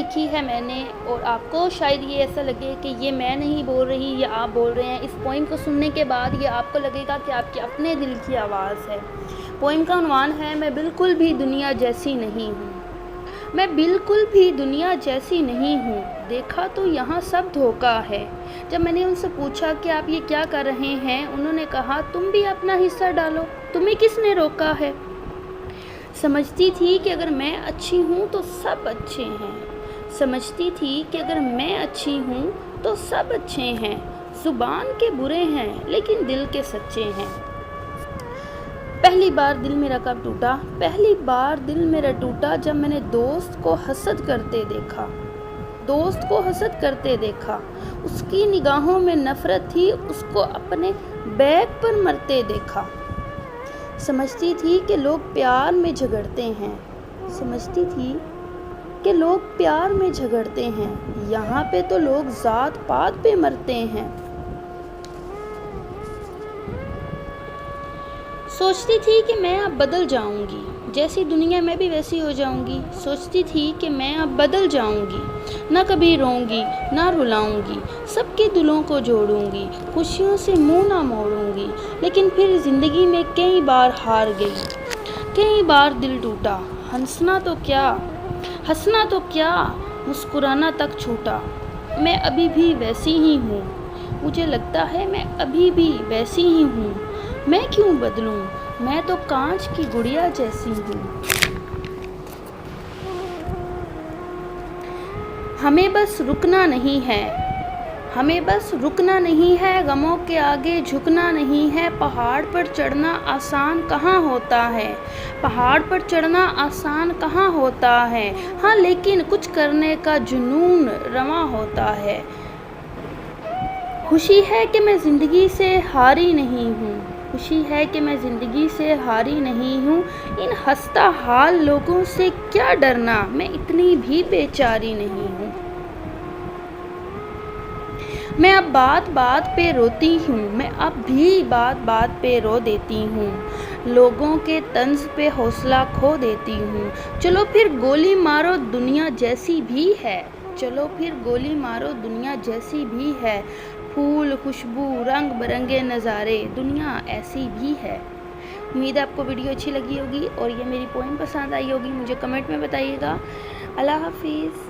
لکھی ہے میں نے، اور آپ کو شاید یہ ایسا لگے کہ یہ میں نہیں بول رہی، یہ آپ بول رہے ہیں۔ اس پوئم کو سننے کے بعد یہ آپ کو لگے گا کہ آپ کے اپنے دل کی آواز ہے۔ پوئم کا عنوان ہے میں بالکل بھی دنیا جیسی نہیں ہوں۔ میں بالکل بھی دنیا جیسی نہیں ہوں، دیکھا تو یہاں سب دھوکا ہے۔ جب میں نے ان سے پوچھا کہ آپ یہ کیا کر رہے ہیں، انہوں نے کہا تم بھی اپنا حصہ ڈالو، تمہیں کس نے روکا ہے۔ سمجھتی تھی کہ اگر میں اچھی ہوں تو سب اچھے ہیں، سمجھتی تھی کہ اگر میں اچھی ہوں تو سب اچھے ہیں، زبان کے برے ہیں لیکن دل کے سچے ہیں۔ پہلی بار دل میرا کب ٹوٹا؟ پہلی بار دل میرا ٹوٹا جب میں نے دوست کو حسد کرتے دیکھا، دوست کو حسد کرتے دیکھا۔ اس کی نگاہوں میں نفرت تھی، اس کو اپنے بیگ پر مرتے دیکھا۔ سمجھتی تھی کہ لوگ پیار میں جھگڑتے ہیں، سمجھتی تھی کہ لوگ پیار میں جھگڑتے ہیں، یہاں پہ تو لوگ ذات پات پہ مرتے ہیں۔ سوچتی تھی کہ میں اب بدل جاؤں گی، جیسی دنیا میں بھی ویسی ہو جاؤں گی۔ سوچتی تھی کہ میں اب بدل جاؤں گی، نہ کبھی روؤں گی نہ رلاؤں گی، سب کے دلوں کو جوڑوں گی، خوشیوں سے منہ نہ موڑوں گی۔ لیکن پھر زندگی میں کئی بار ہار گئی، کئی بار دل ٹوٹا۔ ہنسنا تو کیا، مسکرانا تک چھوٹا۔ میں ابھی بھی ویسی ہی ہوں، مجھے لگتا ہے میں ابھی بھی ویسی ہی ہوں۔ میں کیوں بدلوں، میں تو کانچ کی گڑیا جیسی ہوں۔ ہمیں بس رکنا نہیں ہے، ہمیں بس رکنا نہیں ہے، غموں کے آگے جھکنا نہیں ہے۔ پہاڑ پر چڑھنا آسان کہاں ہوتا ہے، پہاڑ پر چڑھنا آسان کہاں ہوتا ہے، ہاں لیکن کچھ کرنے کا جنون رواں ہوتا ہے۔ خوشی ہے کہ میں زندگی سے ہاری نہیں ہوں، خوشی ہے کہ میں زندگی سے ہاری نہیں ہوں۔ ان خستہ حال لوگوں سے کیا ڈرنا، میں اتنی بھی بیچاری نہیں ہوں۔ میں اب بات بات پہ روتی ہوں، میں اب بھی بات بات پہ رو دیتی ہوں، لوگوں کے طنز پہ حوصلہ کھو دیتی ہوں۔ چلو پھر گولی مارو دنیا جیسی بھی ہے، چلو پھر گولی مارو دنیا جیسی بھی ہے، پھول خوشبو رنگ برنگے نظارے دنیا ایسی بھی ہے۔ امید ہے آپ کو ویڈیو اچھی لگی ہوگی اور یہ میری پوئم پسند آئی ہوگی، مجھے کمنٹ میں بتائیے گا۔ اللہ حافظ۔